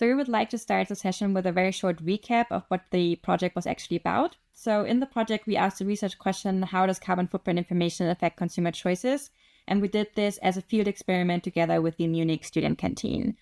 So we would like to start the session with a very short recap of what the project was actually about. So in the project, we asked the research question, how does carbon footprint information affect consumer choices? And we did this as a field experiment together with the Munich student canteen.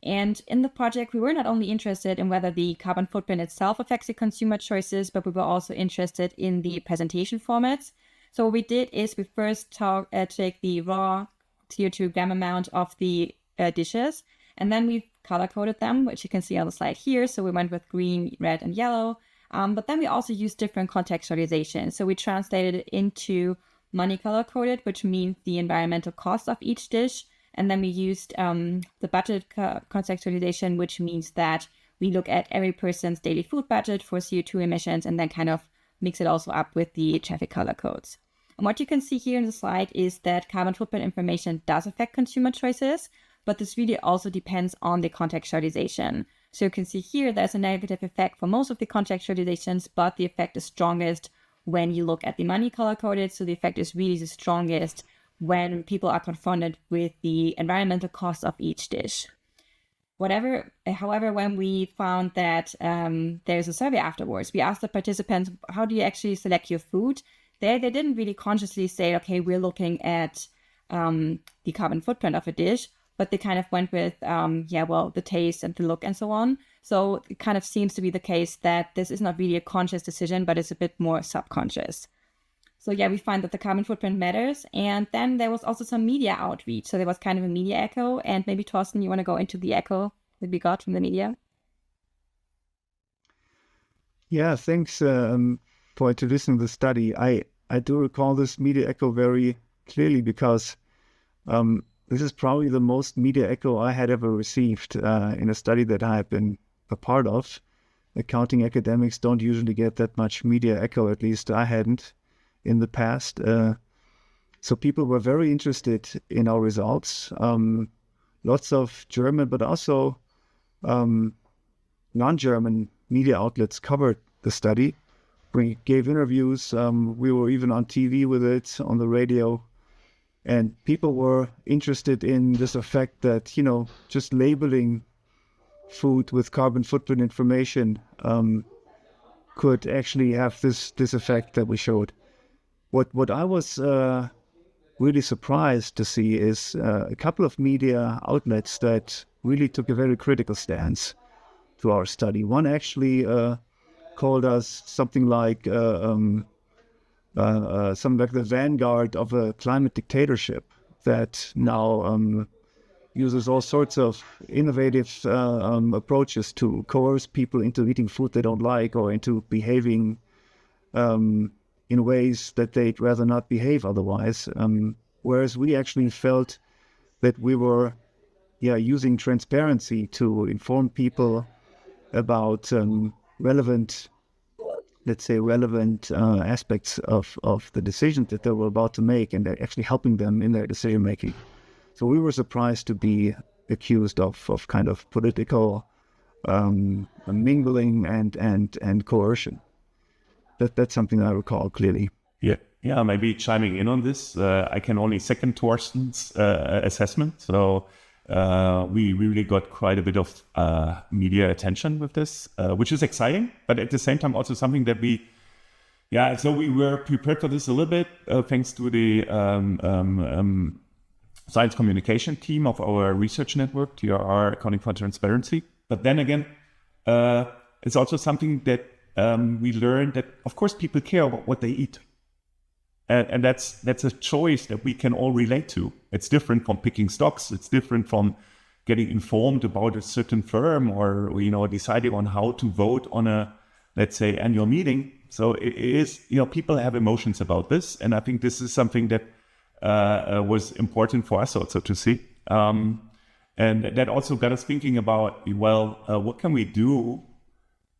And in the project, we were not only interested in whether the carbon footprint itself affects the consumer choices, but we were also interested in the presentation formats. So what we did is we first take the raw CO2 gram amount of the dishes, and then we color-coded them, which you can see on the slide here. So we went with green, red, and yellow. But then we also used different contextualization. So we translated it into money color-coded, which means the environmental cost of each dish. And then we used the budget contextualization, which means that we look at every person's daily food budget for CO2 emissions and then kind of mix it also up with the traffic color codes. And what you can see here in the slide is that carbon footprint information does affect consumer choices, but this really also depends on the contextualization. So you can see here there's a negative effect for most of the contextualizations, but the effect is strongest when you look at the money color-coded. So the effect is really the strongest when people are confronted with the environmental cost of each dish. However, when we found that there's a survey afterwards, we asked the participants, how do you actually select your food? They didn't really consciously say, okay, we're looking at the carbon footprint of a dish, but they kind of went with, the taste and the look and so on. So it kind of seems to be the case that this is not really a conscious decision, but it's a bit more subconscious. So yeah, we find that the carbon footprint matters. And then there was also some media outreach. So there was kind of a media echo. And maybe, Thorsten, you want to go into the echo that we got from the media? Yeah, thanks for introducing the study. I do recall this media echo very clearly because this is probably the most media echo I had ever received in a study that I have been a part of. Accounting academics don't usually get that much media echo, at least I hadn't in the past. So people were very interested in our results. Lots of German, but also non-German media outlets covered the study. We gave interviews. We were even on TV with it, on the radio. And people were interested in this effect that, just labeling food with carbon footprint information could actually have this effect that we showed. What I was really surprised to see is a couple of media outlets that really took a very critical stance to our study. One actually called us something like the vanguard of a climate dictatorship that now uses all sorts of innovative approaches to coerce people into eating food they don't like or into behaving in ways that they'd rather not behave otherwise. Whereas we actually felt that we were using transparency to inform people about relevant aspects of the decisions that they were about to make, and actually helping them in their decision making. So we were surprised to be accused of kind of political mingling and coercion. That's something I recall clearly. Yeah. Maybe chiming in on this, I can only second Thorsten's assessment. So we really got quite a bit of media attention with this, which is exciting, but at the same time also something that so we were prepared for this a little bit, thanks to the science communication team of our research network, TRR, Accounting for Transparency. But then again, it's also something that we learned that, of course, people care about what they eat. And that's a choice that we can all relate to. It's different from picking stocks. It's different from getting informed about a certain firm or, deciding on how to vote on a, let's say, annual meeting. So it is, people have emotions about this. And I think this is something that was important for us also to see. And that also got us thinking about, what can we do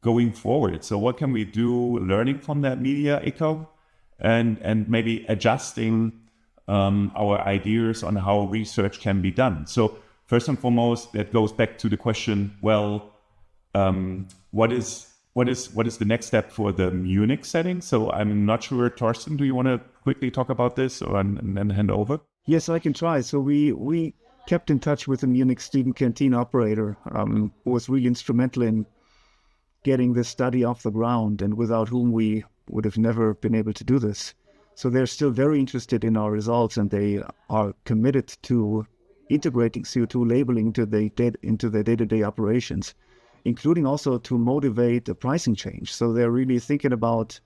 going forward? So what can we do learning from that media echo? And maybe adjusting our ideas on how research can be done. So first and foremost, that goes back to the question, what is the next step for the Munich setting? So I'm not sure, Thorsten, do you want to quickly talk about this and then hand over? Yes, I can try. So we kept in touch with the Munich student canteen operator, who was really instrumental in getting this study off the ground, and without whom we would have never been able to do this. So they're still very interested in our results, and they are committed to integrating CO2 labeling into their day-to-day operations, including also to motivate a pricing change. So they're really thinking about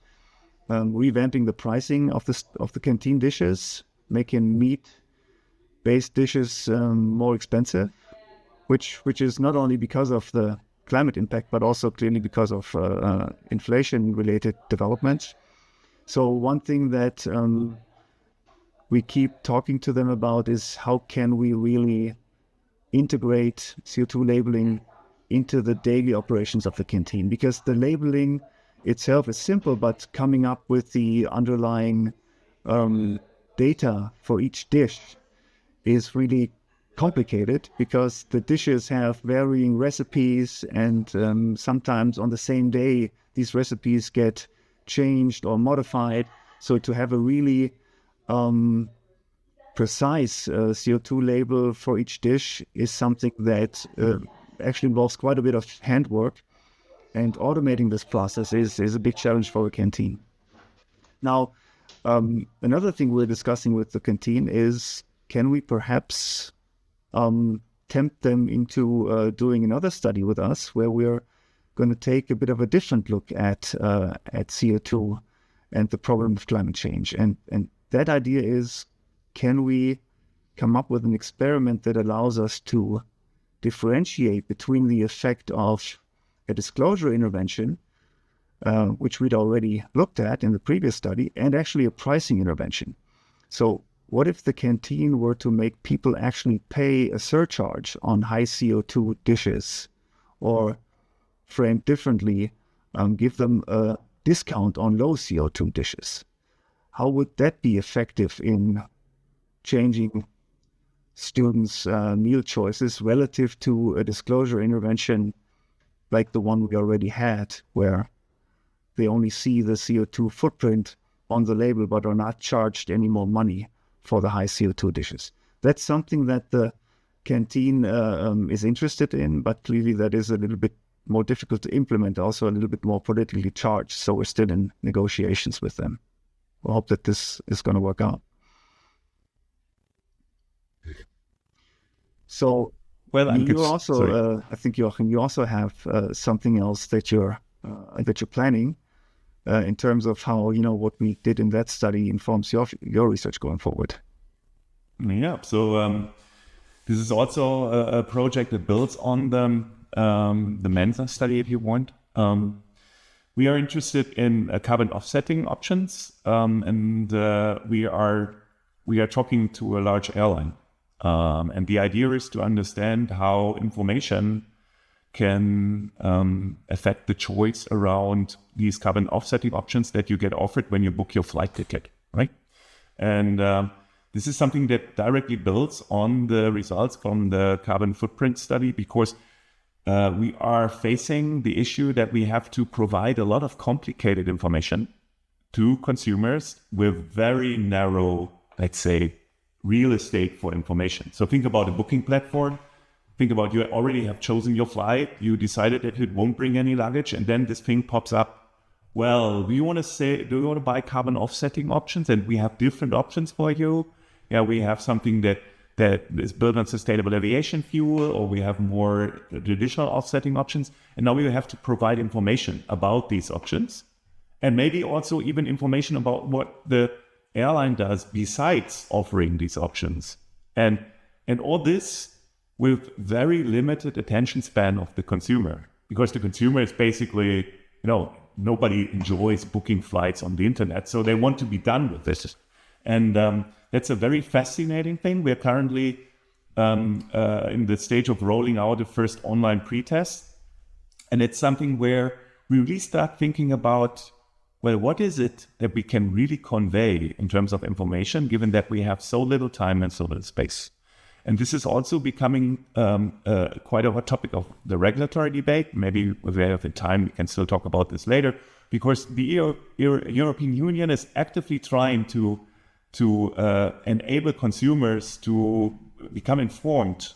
revamping the pricing of the canteen dishes, making meat-based dishes more expensive, which is not only because of the climate impact, but also clearly because of inflation-related developments. So one thing that we keep talking to them about is how can we really integrate CO2 labeling into the daily operations of the canteen, because the labeling itself is simple, but coming up with the underlying data for each dish is really complicated, because the dishes have varying recipes, and sometimes on the same day these recipes get changed or modified. So to have a really precise CO2 label for each dish is something that actually involves quite a bit of handwork, and automating this process is a big challenge for a canteen. Now, another thing we're discussing with the canteen is, can we perhaps tempt them into doing another study with us, where we're going to take a bit of a different look at CO2 and the problem of climate change. And that idea is, can we come up with an experiment that allows us to differentiate between the effect of a disclosure intervention, which we'd already looked at in the previous study, and actually a pricing intervention. So what if the canteen were to make people actually pay a surcharge on high CO2 dishes, or framed differently, give them a discount on low CO2 dishes? How would that be effective in changing students' meal choices relative to a disclosure intervention like the one we already had, where they only see the CO2 footprint on the label but are not charged any more money for the high CO2 dishes? That's something that the canteen is interested in, but clearly that is a little bit more difficult to implement, also a little bit more politically charged. So we're still in negotiations with them. We hope that this is going to work out. So, well, you also, I think, Joachim, you also have something else that you're planning in terms of how, what we did in that study informs your research going forward. Yeah. So this is also a project that builds on the Mensa study, if you want. We are interested in carbon offsetting options, and we are talking to a large airline. And the idea is to understand how information can affect the choice around these carbon offsetting options that you get offered when you book your flight ticket, right? And this is something that directly builds on the results from the carbon footprint study, because we are facing the issue that we have to provide a lot of complicated information to consumers with very narrow, let's say, real estate for information. So think about a booking platform. Think about, you already have chosen your flight. You decided that it won't bring any luggage, and then this thing pops up. Well, do you want to buy carbon offsetting options? And we have different options for you. Yeah, we have something that is built on sustainable aviation fuel, or we have more traditional offsetting options. And now we have to provide information about these options, and maybe also even information about what the airline does besides offering these options. And all this with very limited attention span of the consumer, because the consumer is basically, nobody enjoys booking flights on the internet, so they want to be done with this. And that's a very fascinating thing. We're currently in the stage of rolling out the first online pre-test. And it's something where we really start thinking about, well, what is it that we can really convey in terms of information, given that we have so little time and so little space? And this is also becoming quite a hot topic of the regulatory debate. Maybe if we have the time, we can still talk about this later, because the European Union is actively trying to enable consumers to become informed,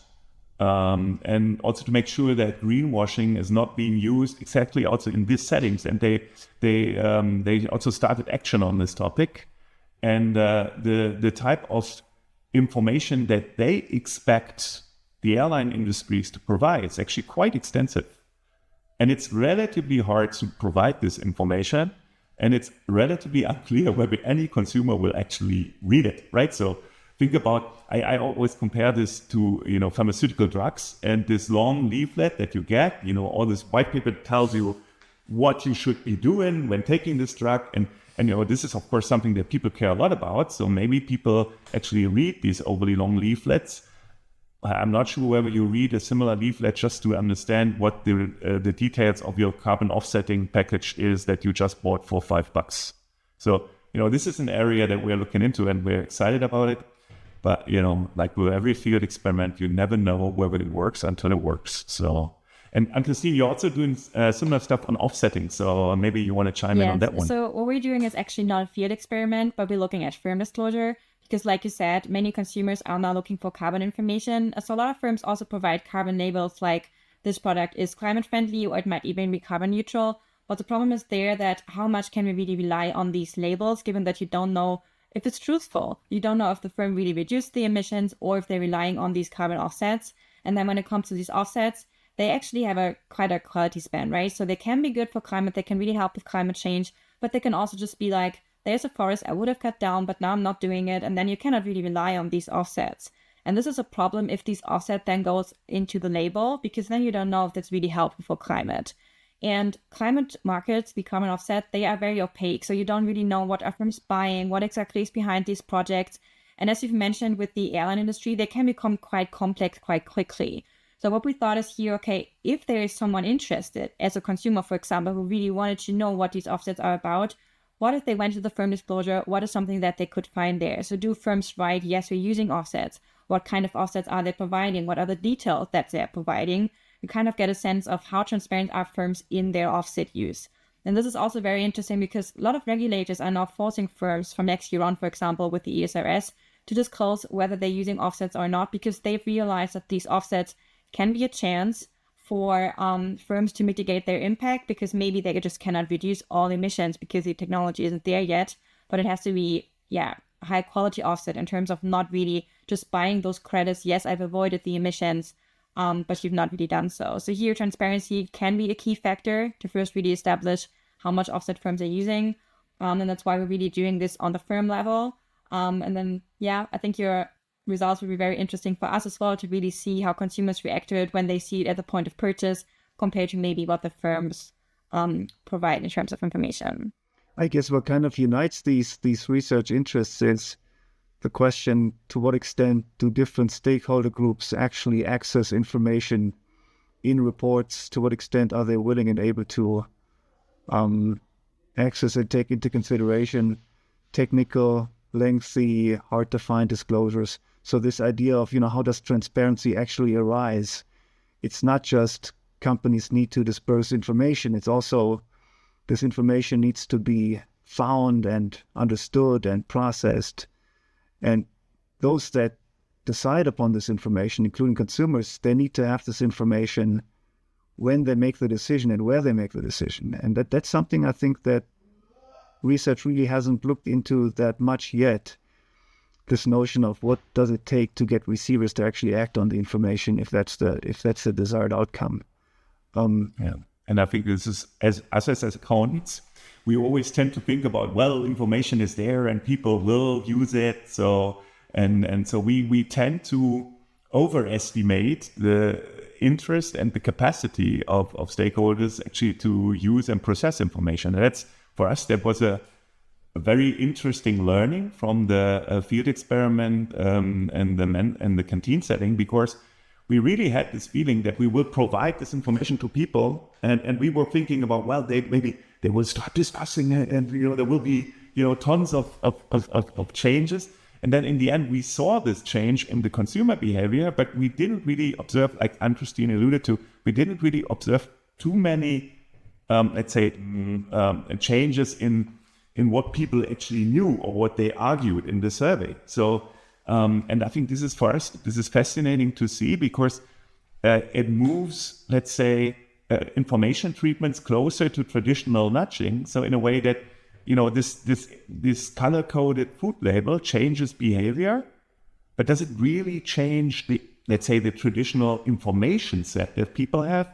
and also to make sure that greenwashing is not being used exactly also in these settings. And they also started action on this topic. And the type of information that they expect the airline industries to provide is actually quite extensive. And it's relatively hard to provide this information. And it's relatively unclear whether any consumer will actually read it, right? So think about, I always compare this to, pharmaceutical drugs and this long leaflet that you get, all this white paper tells you what you should be doing when taking this drug. And this is, of course, something that people care a lot about. So maybe people actually read these overly long leaflets. I'm not sure whether you read a similar leaflet just to understand what the details of your carbon offsetting package is that you just bought for $5. So, this is an area that we're looking into and we're excited about it. But, like with every field experiment, you never know whether it works until it works. So, and Ann-Kristin, you're also doing similar stuff on offsetting. So maybe you want to chime in on that one. So what we're doing is actually not a field experiment, but we're looking at firm disclosure. Because like you said, many consumers are now looking for carbon information. So a lot of firms also provide carbon labels like this product is climate friendly, or it might even be carbon neutral. But the problem is there that how much can we really rely on these labels, given that you don't know if it's truthful. You don't know if the firm really reduced the emissions or if they're relying on these carbon offsets. And then when it comes to these offsets, they actually have quite a quality span, right? So they can be good for climate. They can really help with climate change, but they can also just be like, there's a forest I would have cut down, but now I'm not doing it. And then you cannot really rely on these offsets. And this is a problem if these offset then goes into the label, because then you don't know if that's really helpful for climate. And climate markets, the carbon offset, they are very opaque. So you don't really know what are firms buying, what exactly is behind these projects. And as you've mentioned with the airline industry, they can become quite complex quite quickly. So what we thought is here, okay, if there is someone interested as a consumer, for example, who really wanted to know what these offsets are about, what if they went to the firm disclosure? What is something that they could find there? So do firms write, yes, we're using offsets? What kind of offsets are they providing? What are the details that they're providing? You kind of get a sense of how transparent are firms in their offset use. And this is also very interesting because a lot of regulators are now forcing firms from next year on, for example, with the ESRS, to disclose whether they're using offsets or not, because they've realized that these offsets can be a chance for firms to mitigate their impact, because maybe they just cannot reduce all emissions because the technology isn't there yet, but it has to be, high quality offset in terms of not really just buying those credits. Yes, I've avoided the emissions, but you've not really done so. So here, transparency can be a key factor to first really establish how much offset firms are using. And that's why we're really doing this on the firm level. And then, I think your results will be very interesting for us as well to really see how consumers react to it when they see it at the point of purchase compared to maybe what the firms provide in terms of information. I guess what kind of unites these research interests is the question, to what extent do different stakeholder groups actually access information in reports? To what extent are they willing and able to access and take into consideration technical, lengthy, hard to find disclosures? So this idea of, how does transparency actually arise? It's not just companies need to disperse information. It's also this information needs to be found and understood and processed. And those that decide upon this information, including consumers, they need to have this information when they make the decision and where they make the decision. And that's something I think that research really hasn't looked into that much yet. This notion of what does it take to get receivers to actually act on the information if that's the desired outcome. And I think this is, as accountants, we always tend to think about, well, information is there and people will use it. So so we tend to overestimate the interest and the capacity of stakeholders actually to use and process information. And that's, for us, that was a very interesting learning from the field experiment and the canteen setting, because we really had this feeling that we will provide this information to people, and we were thinking about, well, they will start discussing it, and there will be tons of changes. And then in the end, we saw this change in the consumer behavior, but we didn't really observe, like Ann-Kristin alluded to, we didn't really observe too many, changes in what people actually knew or what they argued in the survey. So And I think this is for us, this is fascinating to see because it moves, let's say, information treatments closer to traditional nudging. So in a way that, this color-coded food label changes behavior, but does it really change the, let's say, the traditional information set that people have?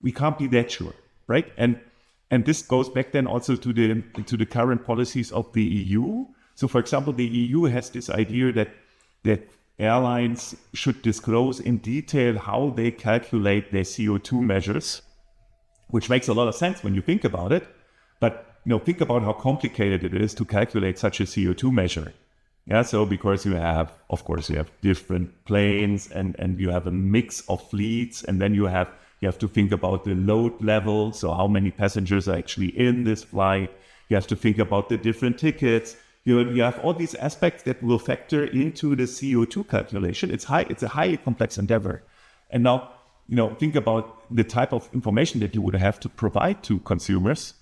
We can't be that sure, right? And this goes back then also to the current policies of the EU. So, for example, the EU has this idea that airlines should disclose in detail how they calculate their CO2 measures, which makes a lot of sense when you think about it. But think about how complicated it is to calculate such a CO2 measure. Yeah, so because you have different planes and you have a mix of fleets, and then you have to think about the load level. So how many passengers are actually in this flight? You have to think about the different tickets. You have all these aspects that will factor into the CO2 calculation. It's a highly complex endeavor. And now, think about the type of information that you would have to provide to consumers.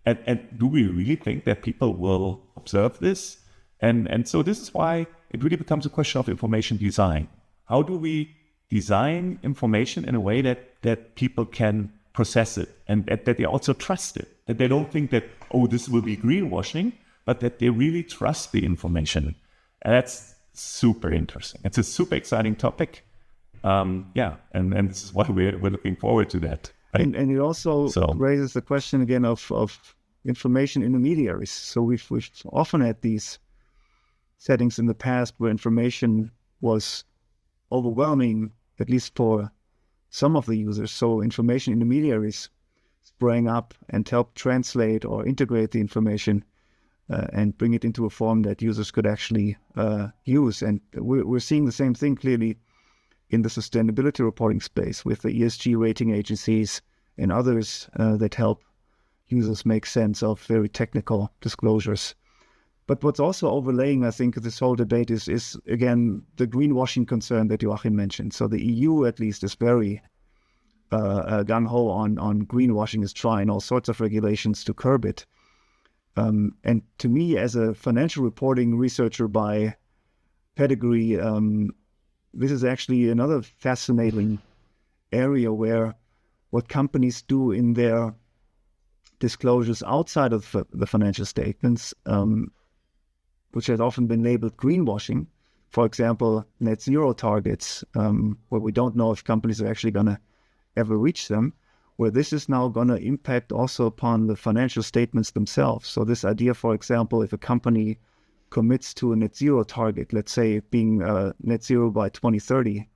And do we really think that people will observe this? And so this is why it really becomes a question of information design. How do we design information in a way that people can process it and that they also trust it, that they don't think that, this will be greenwashing, but that they really trust the information. And that's super interesting. It's a super exciting topic. And this is why we're looking forward to that. Right? And it also raises the question again of information intermediaries. So we've often had these settings in the past where information was overwhelming, at least for some of the users. So information intermediaries sprang up and helped translate or integrate the information and bring it into a form that users could actually use. And we're seeing the same thing clearly in the sustainability reporting space with the ESG rating agencies and others that help users make sense of very technical disclosures. But what's also overlaying, I think, this whole debate is again, the greenwashing concern that Joachim mentioned. So the EU, at least, is very gung-ho on greenwashing, is trying all sorts of regulations to curb it. And to me, as a financial reporting researcher by pedigree, this is actually another fascinating area where what companies do in their disclosures outside of the financial statements, which has often been labeled greenwashing, for example, net zero targets, where we don't know if companies are actually going to ever reach them, where this is now going to impact also upon the financial statements themselves. So this idea, for example, if a company commits to a net zero target, let's say being net zero by 2030,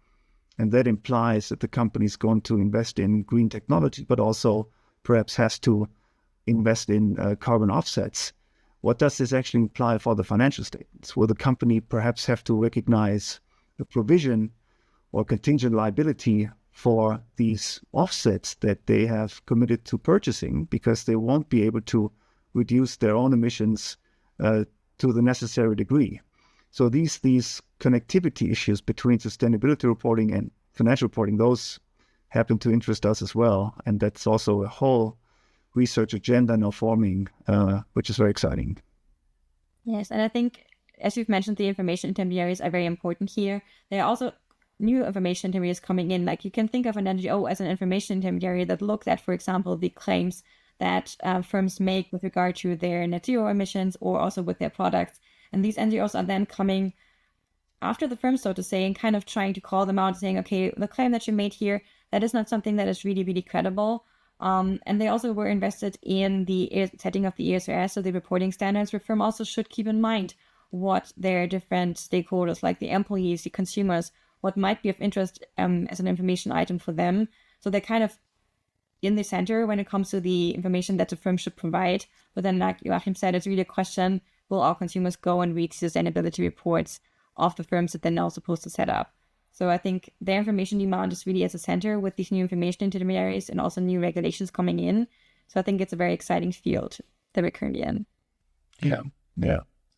and that implies that the company is going to invest in green technology, but also perhaps has to invest in carbon offsets. What does this actually imply for the financial statements? Will the company perhaps have to recognize a provision or contingent liability for these offsets that they have committed to purchasing because they won't be able to reduce their own emissions to the necessary degree? So these connectivity issues between sustainability reporting and financial reporting, those happen to interest us as well. And that's also a whole research agenda now forming, which is very exciting. Yes, and I think, as you've mentioned, the information intermediaries are very important here. There are also new information intermediaries coming in. Like you can think of an NGO as an information intermediary that looks at, for example, the claims that firms make with regard to their net zero emissions or also with their products. And these NGOs are then coming after the firms, so to say, and kind of trying to call them out, saying, okay, the claim that you made here, that is not something that is really, really credible. And they also were invested in the setting of the ESRS, so the reporting standards, where firm also should keep in mind what their different stakeholders, like the employees, the consumers, what might be of interest as an information item for them. So they're kind of in the center when it comes to the information that the firm should provide. But then, like Joachim said, it's really a question, will our consumers go and read sustainability reports of the firms that they're now supposed to set up? So I think their information demand is really at the center with these new information intermediaries and also new regulations coming in. So I think it's a very exciting field that we're currently in. Yeah.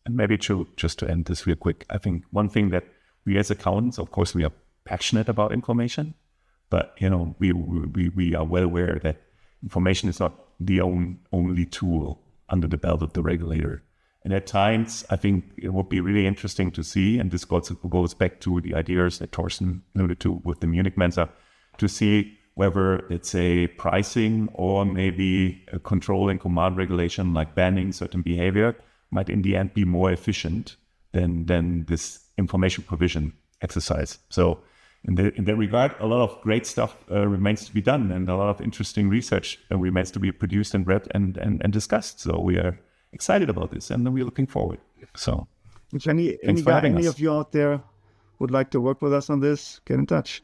And maybe just to end this real quick, I think one thing that we as accountants, of course, we are passionate about information, but we are well aware that information is not the only tool under the belt of the regulator. And at times, I think it would be really interesting to see, and this goes back to the ideas that Thorsten alluded to with the Munich Mensa, to see whether it's a pricing or maybe a control and command regulation like banning certain behavior might in the end be more efficient than this information provision exercise. So in that regard, a lot of great stuff remains to be done, and a lot of interesting research remains to be produced and read and discussed. So we are excited about this, and we're looking forward. So if any thanks for having us. of you out there would like to work with us on this, get in touch.